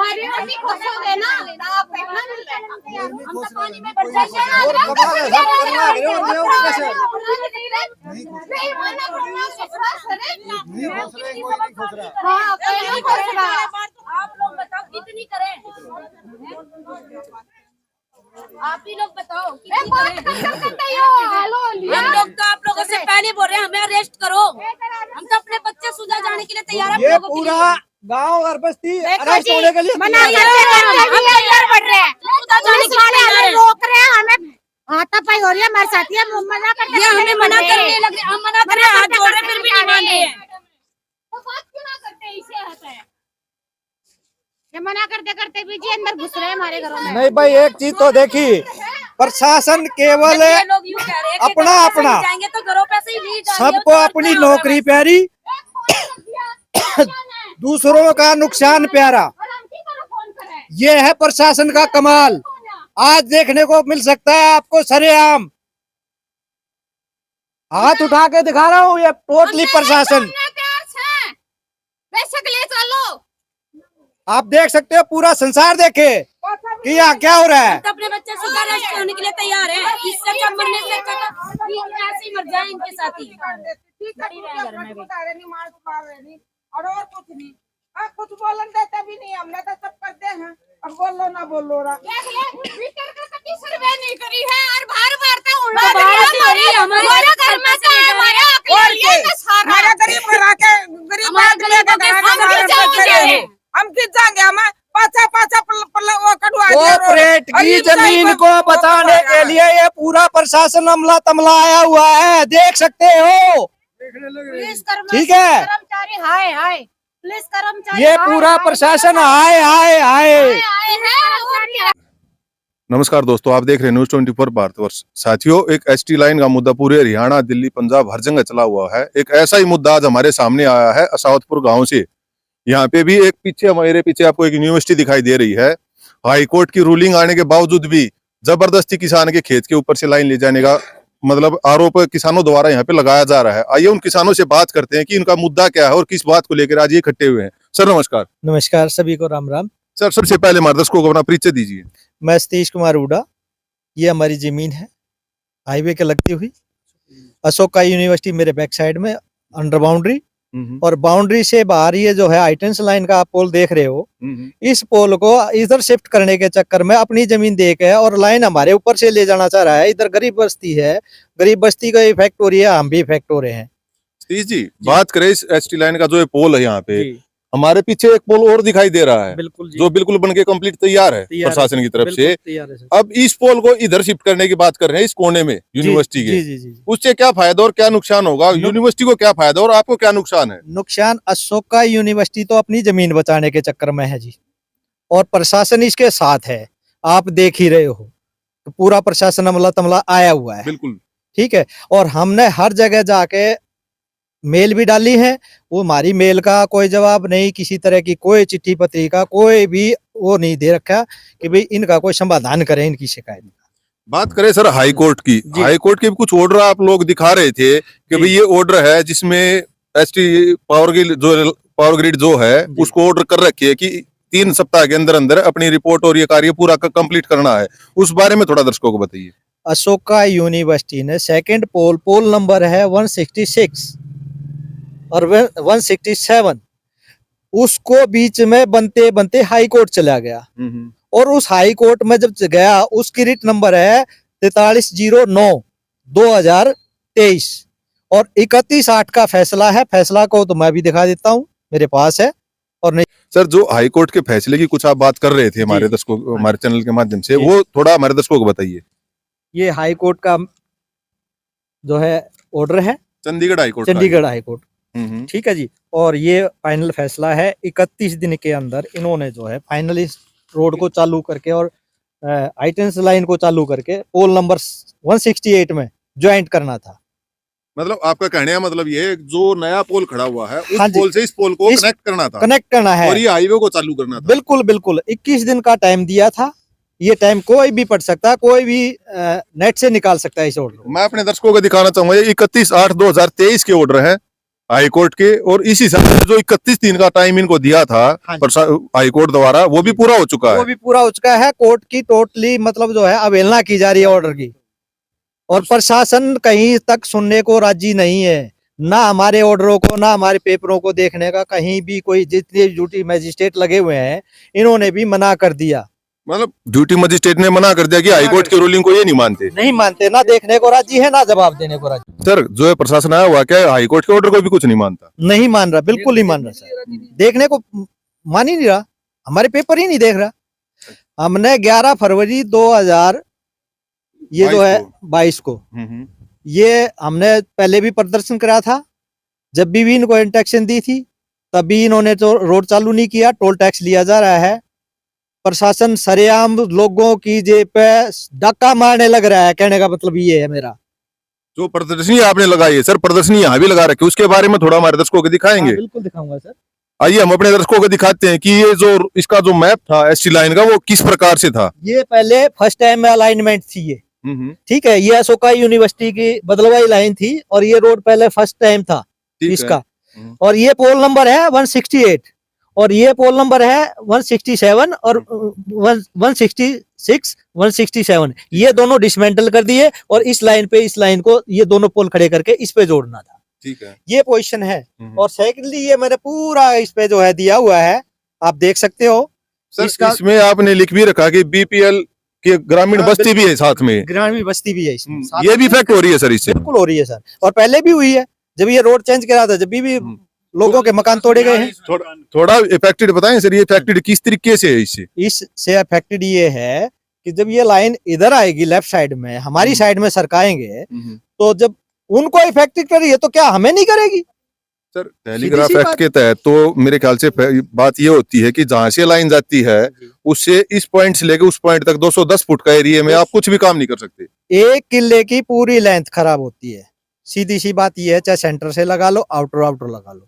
हमारी रोटी खुश हो गए ना, आप इतना मिल रहा है, हम तो पानी में बढ़ जाते हैं। आप लोग बताओ कितनी करें, आप ही लोग बताओ कितनी करें। हम लोग तो आप लोगों से पहले बोल रहे हैं हमें अरेस्ट करो, हम तो अपने बच्चे सुधा जाने के लिए तैयार हैं। ये पूरा गांव और बस्ती अरेस्ट होने के लिए मना करते बढ़ रहे हैं, सुधा जाने के लिए रोक रहे हैं, हमें हाथापाई हो रही है हमारे साथ, मना करते हैं, हमें मना करने लगे, हम मना कर रहे हैं, हाथ जोड़ रहे हैं, फिर भी नहीं मान रहे हैं। तो बात क्यों ना करते, इसे होता है ये मना करते करते भी जी अंदर घुस रहे हैं हमारे घरों में। नहीं भाई, एक चीज तो देखी, प्रशासन केवल अपना अपना तो घरों पे से ही सबको अपनी नौकरी प्यारी, दूसरों का नुकसान प्यारा, ये है प्रशासन का कमाल। आज देखने को मिल सकता है आपको सरेआम, हाथ उठा के दिखा रहा हूँ, ये टोटली प्रशासन। आप देख सकते हो, पूरा संसार देखे कि यहाँ क्या हो रहा है। तो अपने बच्चे सुधा अरेस्ट होने के लिए तैयार है, इससे अच्छा मरने से अच्छा ऐसे ही मर जाए इनके साथ ही। और कुछ नहीं, कुछ बोलन देते भी नहीं, हमने तो सब करते हैं, अब बोलो ना बोलो रहा नहीं करी है और बाहर मारता हूँ हमारे घर में से हमारा गरीब घर आके हम किस जाएंगे, हमें पाचा पाचा वो कटवा कॉर्पोरेट की जमीन को बचाने के लिए ये पूरा प्रशासन अमला तमला आया हुआ है, देख सकते हो। ठीक है, कर्मचारी हाय हाय, पुलिस कर्मचारी ये पूरा प्रशासन हाय हाय हाय। नमस्कार दोस्तों, आप देख रहे हैं न्यूज 24 भारतवर्ष। साथियों, एक एसटी लाइन का मुद्दा पूरे हरियाणा, दिल्ली, पंजाब हर जगह चला हुआ है। एक ऐसा ही मुद्दा आज हमारे सामने आया है असावतपुर गांव से। यहाँ पे भी एक पीछे, हमारे पीछे आपको एक यूनिवर्सिटी दिखाई दे रही है। हाई कोर्ट की रूलिंग आने के बावजूद भी जबरदस्ती किसान के खेत के ऊपर से लाइन ले जाने का मतलब आरोप किसानों द्वारा यहाँ पे लगाया जा रहा है। आइए उन किसानों से बात करते हैं कि इनका मुद्दा क्या है और किस बात को लेकर आज ये इकट्ठे हुए हैं। सर नमस्कार। नमस्कार, सभी को राम राम। सर, सबसे पहले हमारे दर्शकों को अपना परिचय दीजिए। मैं सतीश कुमार हुड्डा, ये हमारी जमीन है हाईवे के लगती हुई। अशोका यूनिवर्सिटी मेरे बैक साइड में अंडर बाउंड्री, और बाउंड्री से बाहर ये जो है हाईटेंस लाइन का आप पोल देख रहे हो, इस पोल को इधर शिफ्ट करने के चक्कर में अपनी जमीन दे के और लाइन हमारे ऊपर से ले जाना चाह रहा है। इधर गरीब बस्ती है, गरीब बस्ती का इफेक्ट हो रही है, हम भी इफेक्ट हो रहे हैं। सतीश जी, बात करें इस एसटी लाइन का जो पोल है, यहाँ पे हमारे पीछे एक पोल और दिखाई दे रहा है, बिल्कुल जो बिल्कुल बनके कंप्लीट तैयार है प्रशासन की तरफ से। अब इस पोल को इधर शिफ्ट करने की बात कर रहे हैं, इस कोने में यूनिवर्सिटी के, उससे क्या फायदा और क्या नुकसान होगा? यूनिवर्सिटी को क्या फायदा और आपको क्या नुकसान है? नुकसान, अशोका यूनिवर्सिटी तो अपनी जमीन बचाने के चक्कर में है जी, और प्रशासन इसके साथ है। आप देख ही रहे हो, पूरा प्रशासन अमला तमला आया हुआ है। बिल्कुल ठीक है, और हमने हर जगह जाके मेल भी डाली है, वो हमारी मेल का कोई जवाब नहीं, किसी तरह की कोई चिट्ठी पत्री का कोई भी वो नहीं दे रखा कि भाई इनका कोई समाधान करें इनकी शिकायत का। बात करें सर हाई कोर्ट की, हाई कोर्ट के भी कुछ ऑर्डर आप लोग दिखा रहे थे कि भाई ये ऑर्डर है जिसमें एसटी पावर ग्रिड जो है उसको ऑर्डर कर रखी है कि 3 सप्ताह के अंदर अंदर अपनी रिपोर्ट और ये कार्य पूरा कंप्लीट करना है। उस बारे में थोड़ा दर्शकों को बताइए। अशोका यूनिवर्सिटी ने सेकंड पोल नंबर है 166 और 167, उसको बीच में बनते बनते हाई कोर्ट चला गया, और उस हाई कोर्ट में जब गया उसकी रिट नंबर है 4309/2023 और 31/8 का फैसला है। फैसला को तो मैं भी दिखा देता हूँ, मेरे पास है। और नहीं सर, जो हाई कोर्ट के फैसले की कुछ आप बात कर रहे थे हमारे दर्शकों, हमारे चैनल के माध्यम से, वो थोड़ा हमारे दर्शकों को बताइए। ये हाई कोर्ट का जो है ऑर्डर है, चंडीगढ़ हाई कोर्ट। ठीक है जी, और ये फाइनल फैसला है। 31 दिन के अंदर इन्होंने जो है फाइनली रोड को चालू करके और हाईटेंस लाइन को चालू करके पोल नंबर 168 में ज्वाइंट करना था। मतलब आपका कहने का मतलब ये जो नया पोल खड़ा हुआ है उस पोल से इस पोल को कनेक्ट करना है और ये हाईवे को चालू करना था। बिल्कुल बिल्कुल, 21 दिन का टाइम दिया था। ये टाइम कोई भी पढ़ सकता है, कोई भी नेट से निकाल सकता है इस ऑर्डर को। मैं अपने दर्शकों को दिखाना चाहूंगा, 31/8/2023 के ऑर्डर है। हाई कोर्ट के, और इस हिसाब से जो 31 दिन का टाइम इनको दिया था हाँ जी। हाई कोर्ट द्वारा, वो भी पूरा हो चुका वो है। भी पूरा हो चुका है। कोर्ट की टोटली मतलब जो है अवहेलना की जा रही है ऑर्डर की, और प्रशासन कहीं तक सुनने को राजी नहीं है। ना हमारे ऑर्डरों को, ना हमारे पेपरों को देखने का कहीं भी कोई, जितने ड्यूटी मजिस्ट्रेट लगे हुए हैं इन्होंने भी मना कर दिया। मतलब ड्यूटी मजिस्ट्रेट ने मना कर दिया कि मना हाई कोर्ट कर की रूलिंग को ये नहीं मानते। नहीं मानते, ना देखने को राजी है, ना जवाब देने को राजी। सर जो है प्रशासन आया हुआ, क्या हाई कोर्ट के ऑर्डर को भी कुछ नहीं मानता? नहीं मान रहा, बिल्कुल नहीं मान रहा सर। देखने को मान ही नहीं रहा, हमारे पेपर ही नहीं देख रहा। हमने 11 फरवरी 2000 ये जो है 22 को ये हमने पहले भी प्रदर्शन करा था। जब भी इनको इंस्ट्रक्शन दी थी तभी इन्होंने तो रोड चालू नहीं किया। टोल टैक्स लिया जा रहा है, प्रशासन सरेआम लोगों की जेब पे डाका मारने लग रहा है। कहने का मतलब ये है मेरा। जो प्रदर्शनी आपने लगाई है सर, प्रदर्शनी यहाँ भी लगा रखी है, उसके बारे में थोड़ा हमारे दर्शकों को दिखाएंगे। हाँ, बिल्कुल दिखाऊंगा सर। आइए हम अपने दर्शकों को दिखाते हैं कि ये जो इसका जो मैप था एसटी लाइन का, वो किस प्रकार से था। ये पहले फर्स्ट टाइम में अलाइनमेंट थी ये, ठीक है। ये अशोका यूनिवर्सिटी की बदलवाई लाइन थी, और ये रोड पहले फर्स्ट टाइम था इसका। और ये पोल नंबर है 168, और ये पोल नंबर है 167 और 166 167। ये दोनों डिसमेंटल कर दिए, और इस लाइन पे इस लाइन को ये दोनों पोल खड़े करके इस पे जोड़ना था। ठीक है, ये पोजीशन है। और सेकेंडली ये मैंने पूरा इस पे जो है दिया हुआ है, आप देख सकते हो। सर इसका इसमें आपने लिख भी रखा कि बीपीएल की ग्रामीण हाँ, बस्ती भी है साथ में। ग्रामीण बस्ती भी है इसमें। ये भी इफेक्ट हो रही है सर इससे? बिल्कुल हो रही है सर, और पहले भी हुई है। जब ये रोड चेंज करा था, जब भी लोगों के मकान तोड़े गए हैं। थोड़ा इफेक्टेड बताएं सर, ये इफेक्टेड किस तरीके से है इससे? इससे अफेक्टेड ये है कि जब ये लाइन इधर आएगी लेफ्ट साइड में, हमारी साइड में सरकाएंगे, तो जब उनको इफेक्टेड कर रही है तो क्या हमें नहीं करेगी? सर टेलीग्राफ एक्ट के तहत तो मेरे ख्याल से बात ये होती है कि जहां से लाइन जाती है उससे इस पॉइंट से लेकर उस पॉइंट तक 210 फुट का एरिया में आप कुछ भी काम नहीं कर सकते। 1 किले की पूरी लेंथ खराब होती है। सीधी सी बात ये है, चाहे सेंटर से लगा लो, आउटर लगा लो,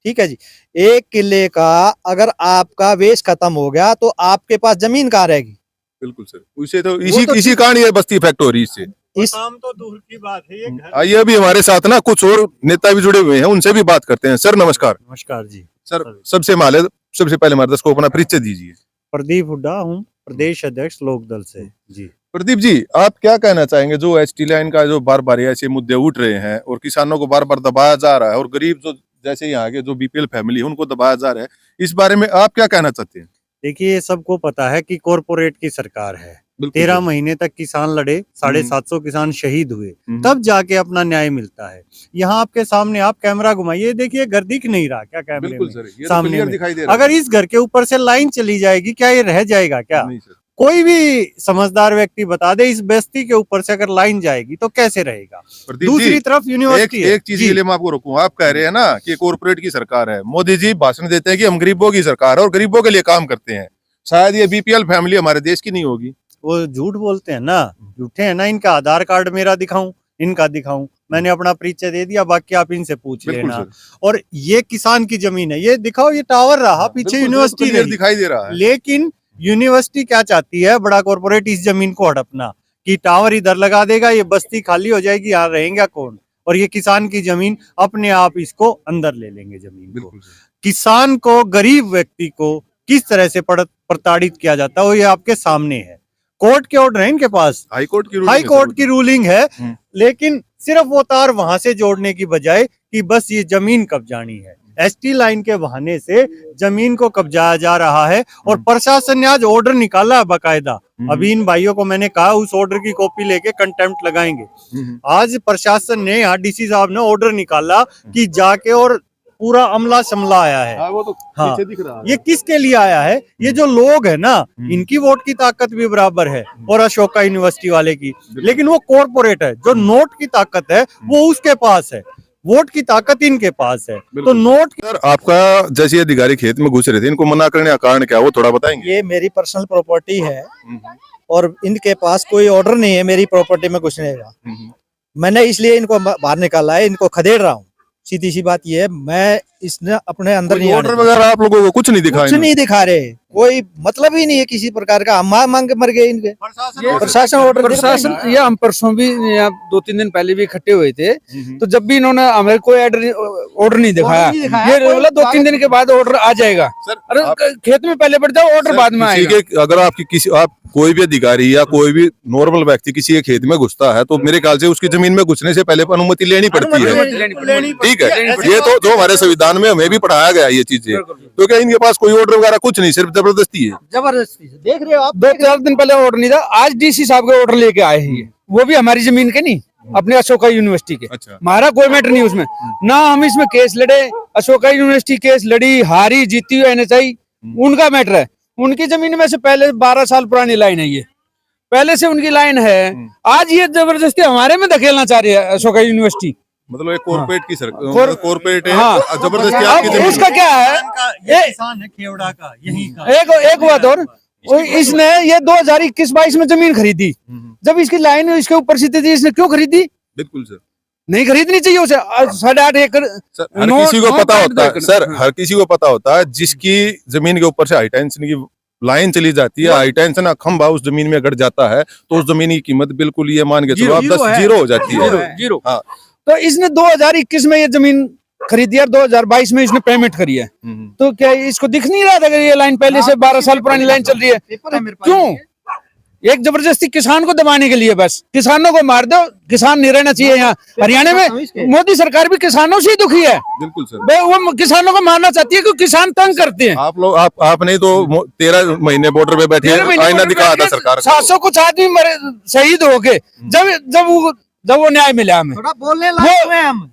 ठीक है जी। 1 किले का अगर आपका वेस्ट खत्म हो गया तो आपके पास जमीन कहाँ रहेगी? बिल्कुल सर, उसे तो इसी कारण ये बस्ती इफेक्ट हो रही है इससे। इस काम तो दूर की बात है, ये घर। आइए अभी हमारे साथ ना कुछ और नेता भी जुड़े हुए हैं, उनसे भी बात करते हैं। सर नमस्कार। नमस्कार जी। सर सबसे पहले हमारे दर्शकों को अपना परिचय दीजिए। प्रदीप हुड्डा हूँ, प्रदेश अध्यक्ष लोकदल से जी। प्रदीप जी, आप क्या कहना चाहेंगे जो एसटी लाइन का जो बार बार ऐसे मुद्दे उठ रहे हैं और किसानों को बार बार दबाया जा रहा है, और गरीब जो जैसे यहाँ के जो बीपीएल फैमिली है उनको दबाया जा रहा है, इस बारे में आप क्या कहना चाहते हैं? देखिए, ये सबको पता है कि कॉरपोरेट की सरकार है। 13 महीने तक किसान लड़े, 750 किसान शहीद हुए, तब जाके अपना न्याय मिलता है। यहाँ आपके सामने आप कैमरा घुमाइए, देखिए घर दिख नहीं रहा क्या कैमरे बिल्कुल में? सर, ये सामने तो में। दिखाई दे रहा अगर इस घर के ऊपर से लाइन चली जाएगी, क्या ये रह जाएगा क्या? नहीं सर। कोई भी समझदार व्यक्ति बता दे, इस बस्ती के ऊपर से अगर लाइन जाएगी तो कैसे रहेगा? दूसरी तरफ यूनिवर्सिटी एक चीज के लिए मैं आपको रोकूं, आप कह रहे हैं ना कि कॉर्पोरेट की सरकार है। मोदी जी भाषण देते हैं कि हम गरीबों की सरकार है और गरीबों के लिए काम करते हैं। शायद ये बीपीएल फैमिली हमारे देश की नहीं होगी। वो झूठ बोलते हैं ना, झूठे हैं ना। इनका आधार कार्ड मेरा दिखाऊं, इनका दिखाऊं? मैंने अपना परिचय दे दिया, बाकी आप इनसे पूछ लेना। और ये किसान की जमीन है, ये दिखाओ, ये टावर रहा पीछे यूनिवर्सिटी दिखाई दे रहा है। लेकिन यूनिवर्सिटी क्या चाहती है? बड़ा कॉर्पोरेट इस जमीन को हड़पना, कि टावर इधर लगा देगा, ये बस्ती खाली हो जाएगी, यहाँ रहेंगे कौन? और ये किसान की जमीन अपने आप इसको अंदर ले लेंगे जमीन को। किसान को, गरीब व्यक्ति को किस तरह से प्रताड़ित किया जाता है वो ये आपके सामने है। कोर्ट के ऑर्डर है इनके पास, हाई कोर्ट की रूलिंग है, लेकिन सिर्फ वो तार वहां से जोड़ने की बजाय कि बस ये जमीन कब्जानी है। एसटी लाइन के बहाने से जमीन को कब्जाया जा रहा है। और प्रशासन ने आज ऑर्डर निकाला है बाकायदा। अभी इन भाइयों को मैंने कहा उस ऑर्डर की कॉपी लेके कंटेम्प्ट लगाएंगे। आज प्रशासन ने, यहाँ डीसी साहब ने ऑर्डर निकाला कि जाके, और पूरा अमला शमला आया है। वो तो हाँ, दिख रहा है। ये किसके लिए आया है? ये जो लोग है ना, इनकी वोट की ताकत भी बराबर है और अशोका यूनिवर्सिटी वाले की, लेकिन वो कॉर्पोरेट है। जो नोट की ताकत है वो उसके पास है, वोट की ताकत इनके पास है। तो नोट सर आपका जैसे अधिकारी खेत में घुस रहे थे, इनको मना करने का कारण क्या, वो थोड़ा बताएंगे? ये मेरी पर्सनल प्रॉपर्टी है और इनके पास कोई ऑर्डर नहीं है मेरी प्रॉपर्टी में घुसने का। मैंने इसलिए इनको बाहर निकाला है, इनको खदेड़ रहा हूँ। सीधी सी बात ये है, मैं इसने अपने अंदर नहीं ऑर्डर आने वगैरह आप लोगों को कुछ नहीं दिया। दिखाया कुछ नहीं दिखा रहे, कोई मतलब ही नहीं है किसी प्रकार का। हम मांग के मर गए इनके। प्रशासन ऑर्डर प्रशासन या हम परसों भी या 2-3 दिन पहले भी इकट्ठे हुए थे, हम्म। तो जब भी इन्होंने हमें कोई ऑर्डर नहीं दिखाया, ये बोला 2-3 दिन के बाद ऑर्डर आ जाएगा। सर अरे आप- खेत में पहले बढ़ जाओ, ऑर्डर बाद में किसी आएगा। के अगर आपकी किसी आप कोई भी अधिकारी या कोई भी नॉर्मल व्यक्ति किसी के खेत में घुसता है तो मेरे ख्याल से उसकी जमीन में घुसने से पहले अनुमति लेनी पड़ती है। ठीक है, ये तो जो हमारे संविधान में हमें भी पढ़ाया गया है ये चीजें। तो क्या इनके पास कोई ऑर्डर वगैरह कुछ नहीं, सिर्फ जबरदस्ती है? जबरदस्ती से देख रहे हो आप। 2-4 दिन पहले ऑर्डर नहीं था, आज डीसी साहब के ऑर्डर लेके आए हैं ये, वो भी हमारी जमीन के नहीं, अपने अशोका यूनिवर्सिटी के। अच्छा। हमारा कोई मैटर नहीं उसमें, ना हम इसमें केस लड़े। अशोका यूनिवर्सिटी केस लड़ी, हारी, जीती हुई NHI उनका मैटर है। उनकी जमीन में से पहले 12 साल पुरानी लाइन है, ये पहले से उनकी लाइन है। आज ये जबरदस्ती हमारे में धकेलना चाह रही है अशोका यूनिवर्सिटी। मतलब एक कॉर्पोरेट की सरकार, कॉर- कॉर्पोरेट है, हाँ। जबरदस्ती अब आपकी जमीन। उसका क्या है, ये किसान है खेवड़ा का, यही का। एक बात और, इसने ये 2021-22 में जमीन खरीदी, जब इसकी लाइन इसके ऊपर से थी, इसने क्यों खरीदी? बिल्कुल सर। नहीं खरीदनी चाहिए उसे। 8.5 एकड़ सर हर नौ- किसी को नौ पता पॉइंट होता है, दो सर एकड़। हर किसी को पता होता है जिसकी जमीन के ऊपर से हाई टेंशन की लाइन चली जाती है, हाई टेंशन का खंभा उस जमीन में गड़ जाता है, तो उस जमीन की कीमत बिल्कुल ये मान के चलो आप 10 जीरो हो जाती है। जीरो। हाँ। तो इसने 2021 में ये जमीन खरीदी और 2022 में इसने पेमेंट करी है। तो क्या इसको दिख नहीं रहा था कि ये लाइन पहले से 12 साल पुरानी लाइन चल रही है? क्यों? एक जबरदस्ती किसान को दबाने के लिए, बस किसानों को मार दो, किसान नहीं रहना चाहिए यहाँ। हरियाणा में मोदी सरकार भी किसानों से ही दुखी है, बिल्कुल सर। वो किसानों को मारना चाहती है क्योंकि किसान तंग करते हैं। आप लोग आपने तो 13 महीने बॉर्डर पे बैठे 13 महीने आईना में दिखाया था सरकार को। 700 कुछ आदमी मरे, शहीद हो गए, जब वो न्याय मिला हमें, थोड़ा बोलने लायक हुए हम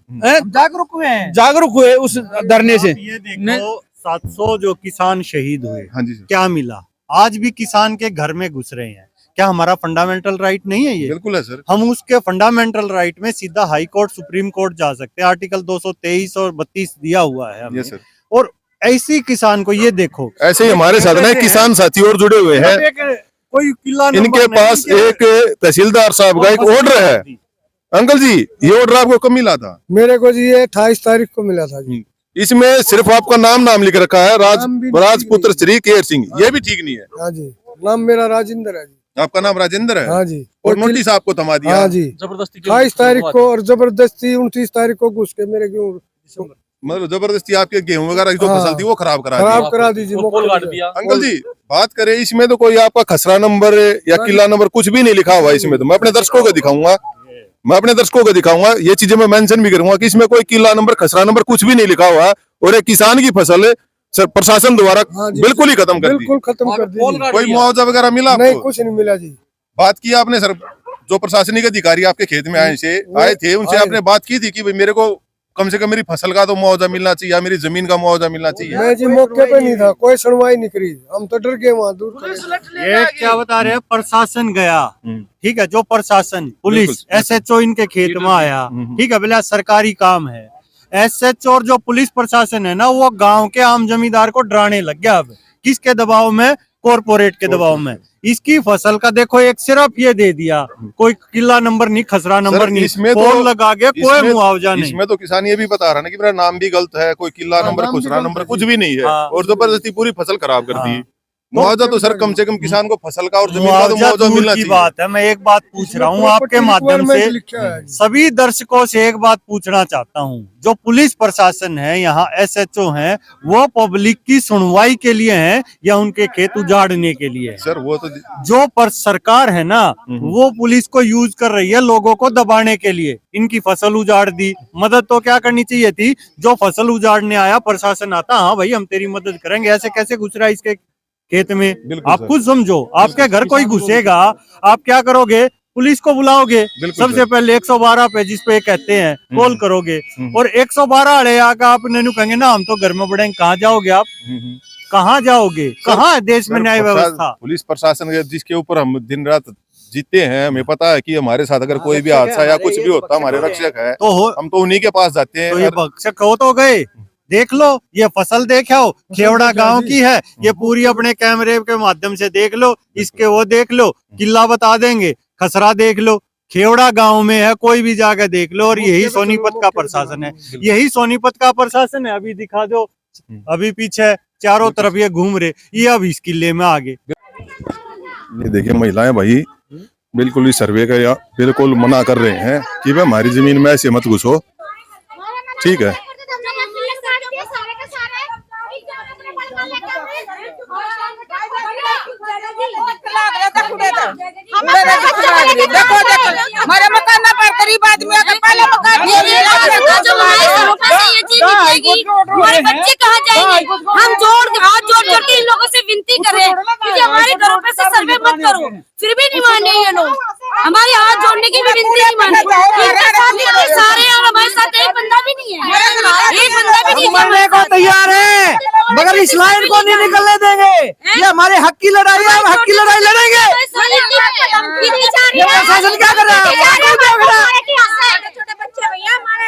जागरूक हुए हैं। जागरूक हुए उस धरने से। ये देखो 700 जो किसान शहीद हुए, हाँ जी सर। क्या मिला? आज भी किसान के घर में घुस रहे हैं। क्या हमारा फंडामेंटल राइट नहीं है ये? बिल्कुल है सर। हम उसके फंडामेंटल राइट में सीधा हाई कोर्ट, सुप्रीम कोर्ट जा सकते हैं। आर्टिकल 223 और 32 दिया हुआ है हमें। Yes sir. और ऐसी किसान को ये देखो, ऐसे ही हमारे साथ ना किसान साथी और जुड़े हुए हैं। कोई किला नंबर इनके नहीं पास है। एक तहसीलदार साहब का एक ऑर्डर है। अंकल जी, ये ऑर्डर आपको कब मिला था? मेरे को जी ये 28 तारीख को मिला था जी। इसमें सिर्फ आपका नाम लिख रखा है, नाम भी नहीं राजपुत्र श्री केर सिंह। ये भी ठीक नहीं है। हाँ जी, नाम मेरा राजेंद्र है जी। आपका नाम राजेंद्र है? हाँ जी। और नोटिस आपको थमा दिया? हाँ जी, 28 तारीख को और जबरदस्ती 29 तारीख को घुस के मेरे क्यों मतलब जबरदस्ती आपके गेहूं वगैरह की जो हाँ। फसल थी वो खराब करा दी। खराब करा दीजिए मौके पे। अंकल जी बात करें, इसमें तो कोई आपका खसरा नंबर या किला नंबर कुछ भी नहीं लिखा हुआ इसमें। तो मैं अपने दर्शकों को दिखाऊंगा, ये चीजें मैं मेंशन भी करूंगा कि इसमें कोई किला नंबर, खसरा नंबर कुछ भी नहीं लिखा हुआ। और एक किसान की फसल सर प्रशासन द्वारा हाँ जी, बिल्कुल ही खत्म कर दी। बिल्कुल खत्म कर दी। कोई मुआवजा वगैरह मिला नहीं, आपको? कुछ नहीं मिला जी। बात की आपने सर, जो प्रशासनिक अधिकारी आपके खेत में आए थे उनसे आपने बात की थी कि भाई मेरे को कम से कम मेरी फसल का तो मुआवजा मिलना चाहिए या मेरी जमीन का मुआवजा मिलना चाहिए? मैं जी मौके पे नहीं था, कोई सुनवाई नहीं करी। हम तो डर गए वहाँ दूर। ये क्या बता रहे हैं, प्रशासन गया, ठीक है, जो प्रशासन, पुलिस, बिल्कुल। SHO इनके खेत में आया, ठीक है, बोला सरकारी काम है। SHO और जो पुलिस प्रशासन है ना, वो गांव के आम जमींदार को डराने लग गया। अब किसके दबाव में? कॉर्पोरेट के दबाव में। इसकी फसल का देखो एक सिर्फ ये दे दिया, कोई किला नंबर नहीं, खसरा नंबर नहीं, इसमें तो- पोल लगा के कोई इसमें- मुआवजा नहीं। इसमें तो किसान ये भी बता रहा है ना कि मेरा नाम भी गलत है, कोई किला नंबर, खुसरा नंबर कुछ भी नहीं है। हाँ। और जबरदस्ती पूरी फसल खराब कर दी। हाँ। मुआवजा तो सर कम से कम किसान को फसल का और जमीन का तो मुआवजा मुआवजा दूर मिलना की चाहिए। बात है। मैं एक बात पूछ रहा हूँ आपके माध्यम से, सभी दर्शकों से एक बात पूछना चाहता हूँ। जो पुलिस प्रशासन है, यहाँ SHO है, वो पब्लिक की सुनवाई के लिए है या उनके खेत उजाड़ने के लिए है? सर वो तो जो पर सरकार है ना, वो पुलिस को यूज कर रही है लोगों को दबाने के लिए। इनकी फसल उजाड़ दी, मदद तो क्या करनी चाहिए थी? जो फसल उजाड़ने आया प्रशासन आता, हाँ भाई हम तेरी मदद करेंगे। ऐसे कैसे घुस रहा है इसके खेत में? बिल्कुल आप सर। खुद समझो, आपके घर कोई घुसेगा, आप क्या करोगे? पुलिस को बुलाओगे, बिल्कुल सबसे सर। पहले 112 पे, जिस पे कहते हैं, कॉल करोगे। और 112 वाले आकर आपने कहेंगे ना हम तो घर में पड़े, कहाँ जाओगे आप? कहाँ जाओगे? कहाँ है देश में न्याय व्यवस्था? पुलिस प्रशासन जिसके ऊपर हम दिन रात जीते हैं, हमें पता है कि हमारे साथ अगर कोई भी हादसा या कुछ भी होता, हमारे रक्षक है, तो हो हम तो उन्हीं के पास जाते हैं। तो ये भक्षक हो तो गए। देख लो, ये फसल देखो, खेवड़ा गांव की है, ये पूरी अपने कैमरे के माध्यम से देख लो, इसके वो देख लो, किला बता देंगे, खसरा देख लो, खेवड़ा गांव में है, कोई भी जाकर देख लो, और यही सोनीपत का प्रशासन है, यही सोनीपत का प्रशासन है। अभी दिखा दो, अभी पीछे चारों तरफ ये घूम रहे, ये अब इस किले में आगे। ये देखिए महिलाएं भाई बिल्कुल इस सर्वे का बिल्कुल मना कर रहे हैं कि भाई हमारी जमीन में ऐसे मत घुसो। ठीक है, देखो देखो हमारे मकान पर गरीब आदमी अगर पहले मकान हमारे बच्चे कहाँ जाएंगे? हम हाथ जोड़ के इन लोगों से विनती कर रहे हैं कि हमारे घरों पे से सर्वे मत करो, फिर भी नहीं मान रहे ये लोग। हमारे हाथ जोड़ने की भी विनती नहीं मान रहे सारे, और हमारे साथ एक बंदा भी नहीं है, एक बंदा भी नहीं मरने को तैयार है, मगर इस लाइन को नहीं निकलने देंगे। ये हमारे हक की लड़ाई है, हम हक की लड़ाई लड़ेंगे। ये प्रशासन क्या कर रहा है?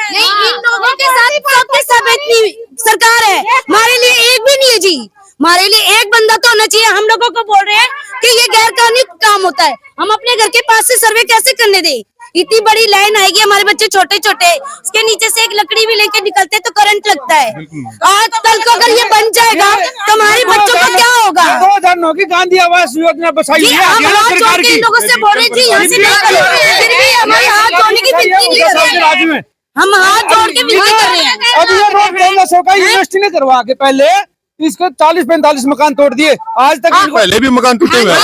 नहीं, इन लोगों के साथ सबके सब इतनी सरकार है, हमारे लिए एक भी नहीं है जी। हमारे लिए एक बंदा तो होना चाहिए। हम लोगों को बोल रहे हैं कि ये गैर कानूनी काम होता है, हम अपने घर के पास से सर्वे कैसे करने दें? इतनी बड़ी लाइन आएगी, हमारे बच्चे छोटे छोटे, उसके नीचे से एक लकड़ी भी लेके निकलते तो करंट लगता है। आज कल को अगर ये बन जाएगा तो हमारे बच्चों का क्या होगा? 2009 की गांधी आवास योजना बसाई हुई है सरकार की। लोगों से बोल रहे जी यहाँ से नहीं करो, फिर भी हमारे हाथ जोड़ने की विनती नहीं कर रहे राज्य में हम हाथ जोड़ के विनती कर रहे हैं। अब ये रोड 1500 का यूनिवर्सिटी ने करवा के पहले इसके 40-45 मकान तोड़ दिए, आज तक पहले भी मकान टूटे हुए हैं।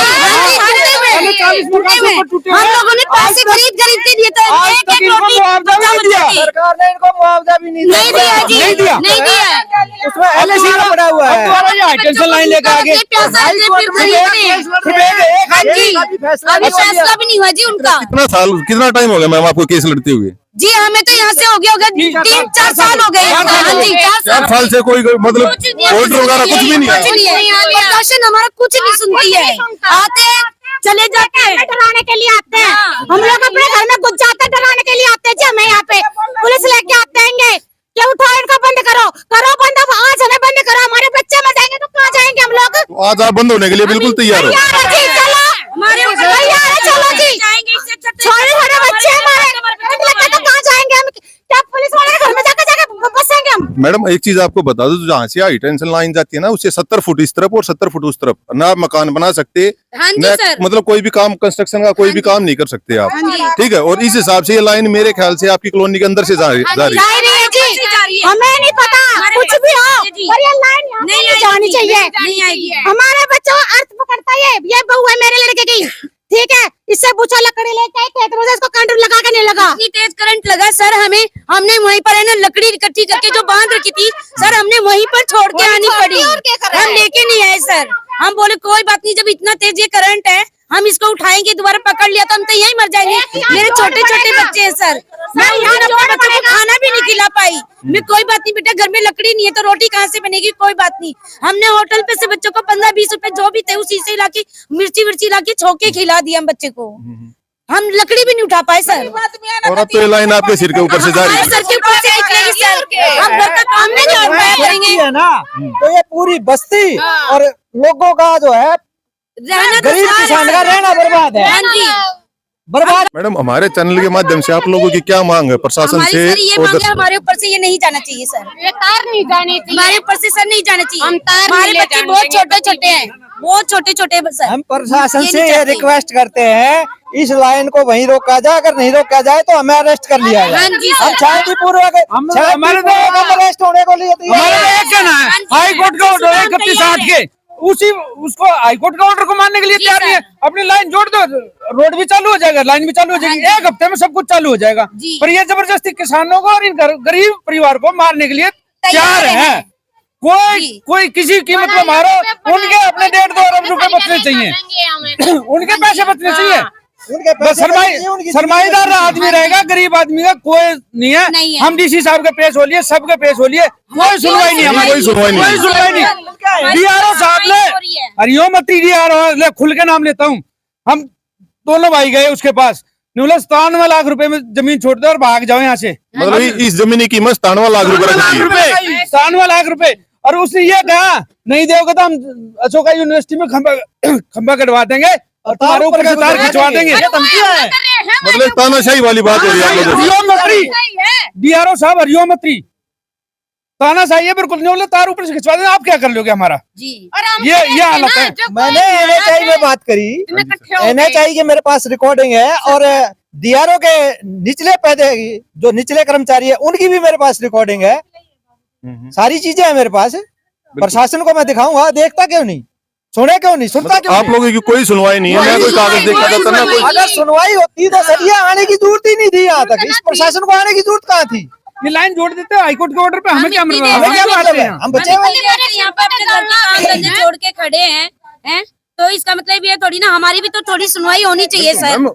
40 मकान टूटे हुए हम लोगों ने पैसे खरीद के दिए थे, आज तक इनको मुआवजा भी नहीं दिया। सरकार ने इनको मुआवजा भी नहीं नहीं दिया जी, नहीं दिया। नहीं दिया। उसमें LIC का पड़ा हुआ है। ये हाई टेंशन लाइन लेकर आगे अभी फैसला भी नहीं हुआ जी उनका। कितना टाइम हो गया मैम आपको केस लड़ते हुए? जी हमें तो यहाँ से हो गया 3-4 साल हो गए। हाँ जी 4 साल से कोई मतलब ऑर्डर वगैरह कुछ भी नहीं है। प्रशासन हमारा कुछ नहीं सुनती है, आते हैं चले जाते हैं, डराने के लिए आते हैं। हम लोग अपने घर में घुस जाते हैं, डराने के लिए आते हैं जी। हमें यहाँ पे पुलिस लेके आते हैं कि उठाओ इनको, बंद करो बंद, आज हमें बंद करो, हमारे बच्चे मर जाएंगे तो कहाँ जाएंगे हम लोग? तो आज आप बंद होने के लिए बिल्कुल तैयार हो? हमारे चलो जी, छोटे बच्चे हमारे तो कहाँ जाएंगे हम? क्या पुलिस वाले के घर में जाकर बसेंगे हम? मैडम एक चीज आपको बता दो, जहाँ से हाई टेंशन लाइन जाती है ना, उससे 70 फुट इस तरफ और 70 फुट उस तरफ ना मकान बना सकते, न मतलब कोई भी काम कंस्ट्रक्शन का कोई भी काम नहीं कर सकते आप। ठीक है, और इस हिसाब से ये लाइन मेरे ख्याल से आपकी कॉलोनी के अंदर से जा रही है। हमें नहीं पता कुछ भी हो, और ये लाइन नहीं जानी चाहिए। हमारे बच्चों अर्थ पकड़ता है, ये बहू है मेरे लड़के की, ठीक है, इससे पूछा लकड़ी लेके खेत में से इसको करंट लगा के नहीं लगा। इतनी तेज करंट लगा सर, हमने वहीं पर है ना लकड़ी इकट्ठी करके जो बांध रखी थी सर, हमने वहीं पर छोड़ के आनी पड़ी, हम लेके नहीं आए सर। हम बोले कोई बात नहीं, जब इतना तेज ये करंट है हम इसको उठाएंगे, दोबारा पकड़ लिया तो हम तो यही मर जाएंगे। मेरे छोटे छोटे बच्चे हैं सर, मैं उन दिन अपने बच्चों को खाना भी नहीं खिला पाई। मैं कोई बात नहीं बेटा, घर में लकड़ी नहीं है तो रोटी कहाँ से बनेगी, कोई बात नहीं। हमने होटल पे से बच्चों को 15-20 रुपए जो भी थे उसी से लाके मिर्ची लाके छोके खिला दिया हम बच्चे को, हम लकड़ी भी नहीं उठा पाए सर। और अब तो ये लाइन आपके सिर के ऊपर से जा रही है। सर के ऊपर से निकलेगी सर, हम घर का काम नहीं कर पाएंगे है ना, तो ये पूरी बस्ती और लोगों का जो है गरीब किसान का रहना बर्बाद है, बर्बाद। मैडम हमारे चैनल के माध्यम से आप लोगों की क्या मांग है प्रशासन से? ये मांग है, हमारे ऊपर से ये नहीं जाना चाहिए सर, ये तार नहीं जानी चाहिए हमारे ऊपर से सर, नहीं जाना चाहिए। हमारे बच्चे बहुत छोटे छोटे हैं, बहुत छोटे छोटे सर। हम प्रशासन से ये रिक्वेस्ट करते हैं इस लाइन को वहीं रोका जाए, अगर नहीं रोका जाए तो हमें अरेस्ट कर लिया जाए। हम शांतिपूर्वक हमारे अरेस्ट होने को लिए कहना है, हाई कोर्ट का ऑर्डर है 31/8 के, उसको हाई कोर्ट का ऑर्डर को मानने के लिए तैयार नहीं है। अपनी लाइन जोड़ दो, रोड भी चालू हो जाएगा, लाइन भी चालू हो जाएगी, 1 हफ्ते में सब कुछ चालू हो जाएगा। पर ये जबरदस्ती किसानों को और इन गरीब परिवार को मारने के लिए तैयार है। कोई किसी कीमत में मारो, उनके अपने 1.5-2 अरब रुपए बचने चाहिए, उनके पैसे बचने चाहिए। सरमाईदार आदमी रहेगा, गरीब आदमी का कोई नहीं है। हम डीसी साहब के पेश हो लिए, सबके पेश हो लिए, कोई सुनवाई नहीं हमारी, कोई सुनवाई नहीं। DRO साहब ने हरिओमती DRO खुल के नाम लेता हूँ, हम दोनों भाई गए उसके पास, 97 लाख रुपए में जमीन छोड़ दो और भाग जाओ यहाँ से। मतलब इस जमीन की कीमत 97 लाख रुपए, 97 लाख रुपए। और उसने ये कहा नहीं दोगे तो हम अशोका यूनिवर्सिटी में खंबा कटवा देंगे और तुम्हारे ऊपर से तार खिंचवा देंगे। मतलब एक तानाशाही वाली बात हो रही है आप लोगों की। हरिओम मंत्री डीआरओ साहब, हरिओम मंत्री तानाशाही है बिल्कुल, नहीं बोले तार ऊपर से खिंचवा देना, आप क्या कर लोगे हमारा? जी ये हालत है। मैंने NHI में बात करी, NHI के मेरे पास रिकॉर्डिंग है, और DRO के निचले पदे जो निचले कर्मचारी है उनकी भी मेरे पास रिकॉर्डिंग है। सारी चीजें है मेरे पास। प्रशासन को मैं दिखाऊंगा, देखता क्यों नहीं, सुने क्यों नहीं, सुनता क्यों आप लोगों की कोई सुनवाई नहीं है, ना कोई कागज देखा जाता ना कोई। अगर सुनवाई होती तो सर ये आने की जरूरत ही नहीं थी यहाँ तक, इस प्रशासन को आने की जरूरत कहाँ थी? ये लाइन जोड़ देते हैं हाईकोर्ट के ऑर्डर पे, हमें क्या हमें क्या मालूम है, हम बचे हुए यहाँ पे अपने घर का काम धंधे छोड़ के खड़े हैं, तो इसका मतलब ये थोड़ी ना, हमारी भी तो थोड़ी सुनवाई होनी चाहिए सर।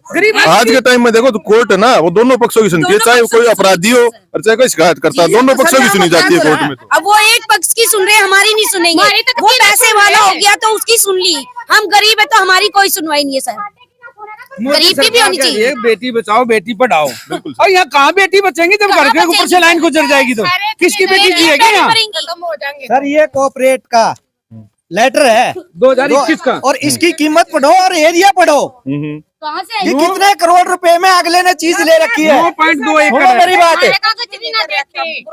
आज के टाइम में देखो तो कोर्ट है ना, वो दोनों पक्षों की सुनती है, चाहे कोई अपराधी हो और चाहे कोई शिकायत करता है, दोनों पक्षों की सुनी जाती है कोर्ट में। तो अब वो एक पक्ष की सुन रहे हैं, हमारी नहीं सुनेंगे। वो पैसे वाला हो गया तो उसकी सुन ली, हम गरीब है तो हमारी कोई सुनवाई नहीं है सर। गरीब की भी होनी चाहिए। बेटी बचाओ बेटी पढ़ाओ, और यहाँ कहाँ बेटी बचेंगी जब घर के ऊपर से लाइन गुजर जाएगी तो किसकी बेटी जिएगी यहाँ? सर ये कॉर्पोरेट का लेटर है 2021 का, और इसकी कीमत पढ़ो और एरिया पढ़ो कहाँ से कि कितने करोड़ रुपए में अगले ने चीज ले रखी है। 9.2 एकड़ सुनो है। मेरी बात है,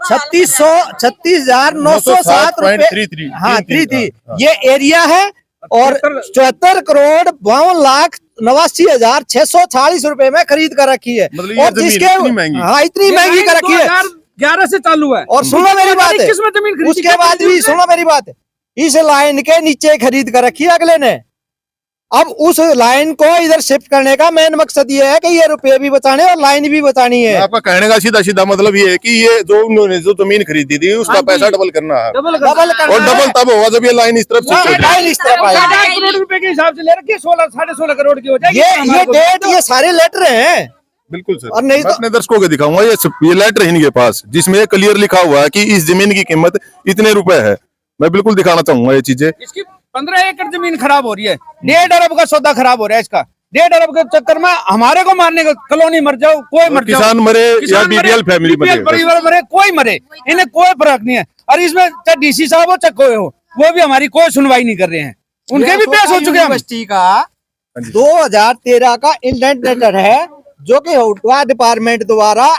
36,907 रुपए, हाँ 33 ये एरिया है, और 74 करोड़ 52,89,640 रुपए में खरीद कर रखी है। मतलब ये और जमीन जिसके इतनी महंगी। हाँ इतनी महंगी कर रखी है, 2011 से चालू है। और सुनो मेरी बात है, 2021 में जमीन खरीदी, उसके बाद भी सुनो मेरी बात है, इस लाइन के नीचे खरीद कर रखी है अगले ने। अब उस लाइन को इधर शिफ्ट करने का मेन मकसद ये है कि ये रुपए भी बचाने और लाइन भी बचानी है। आपका कहने का सीधा सीधा मतलब ये है कि ये जो उन्होंने जो जमीन खरीदी थी उसका पैसा डबल करना है, डबल और डबल तब होगा जब ये लाइन इस तरफ से लाइन इस तरफ आएगी। 8 करोड़ रुपए के हिसाब से ले रखी है, 16-16.5 करोड़ की हो जाएगी। ये डेट, ये सारे लेटर हैं। बिल्कुल सर, और नहीं मैं तो अपने दर्शकों को दिखाऊंगा ये लेटर है इनके पास, जिसमें क्लियर लिखा हुआ है कि इस जमीन की कीमत इतने रुपए है। मैं बिल्कुल दिखाना चाहूंगा ये चीजें। इसकी 15 एकड़ जमीन खराब हो रही है, 1.5 अरब का सौदा खराब हो रहा है इसका। 1.5 अरब के चक्कर में हमारे को मारने का, कॉलोनी मर जाओ, कोई मर जाओ, किसान मरे या बीपीएल फैमिली मरे, परिवार मरे, कोई मरे, इन्हें कोई फर्क नहीं है। और इसमें चाहे डीसी साहब हो चाहे कोई हो, वो भी हमारी कोई सुनवाई नहीं कर रहे हैं। उनके भी पेश हो चुके हैं। यूनिवर्सिटी का 2013 का इंडेंट लेटर है, जो कि हुडवा डिपार्टमेंट द्वारा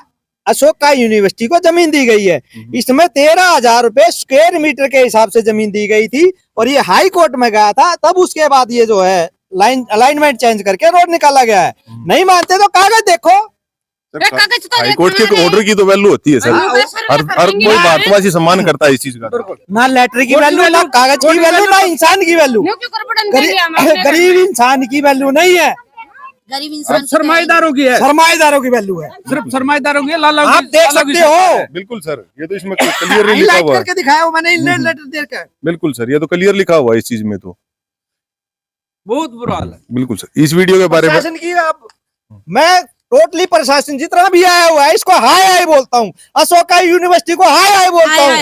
अशोका यूनिवर्सिटी को जमीन दी गई है। इसमें 13,000 रुपए स्क्वायर मीटर के हिसाब से जमीन दी गई थी, और ये हाई कोर्ट में गया था, तब उसके बाद ये जो है लाइन अलाइनमेंट चेंज करके रोड निकाला गया है। नहीं मानते तो कागज देखो। हाई कोर्ट के ऑर्डर की तो वैल्यू होती है सर, हर कोई भारतवासी सम्मान करता है इस चीज का। ना लेटर की वैल्यू, ना कागज की वैल्यू, ना इंसान की वैल्यू। गरीब इंसान की वैल्यू नहीं है, गरीब इंसान सरमाएदारों की है, सरमाएदारों की वैल्यू है। सिर्फ सरमाएदारों की है। लाल आप देख सकते हो, बिल्कुल सर, ये तो इसमें क्लियर लिखा हाईलाइट हुआ है। करके दिखाया हुआ मैंने, इंडेंट लेटर देकर। बिल्कुल सर, ये तो क्लियर लिखा हुआ है इस चीज में, तो बहुत बुरा हाल है। बिल्कुल सर। इस वीडियो के बारे में प्रशासन की मैं टोटली प्रशासन जितना भी आया हुआ है इसको हाय हाय बोलता हूँ, अशोका यूनिवर्सिटी को हाय हाय बोलता हूँ,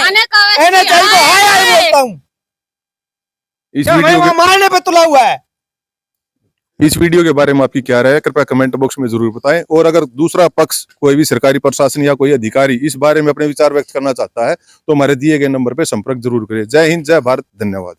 NHI को हाय हाय बोलता हूँ। इस क्या मैं वीडियो वहाँ मारने पे तुला हुआ है? इस वीडियो के बारे में आपकी क्या राय है, कृपया कमेंट बॉक्स में जरूर बताएं। और अगर दूसरा पक्ष कोई भी सरकारी प्रशासन या कोई अधिकारी इस बारे में अपने विचार व्यक्त करना चाहता है तो हमारे दिए गए नंबर पर संपर्क जरूर करें। जय हिंद, जय भारत, धन्यवाद।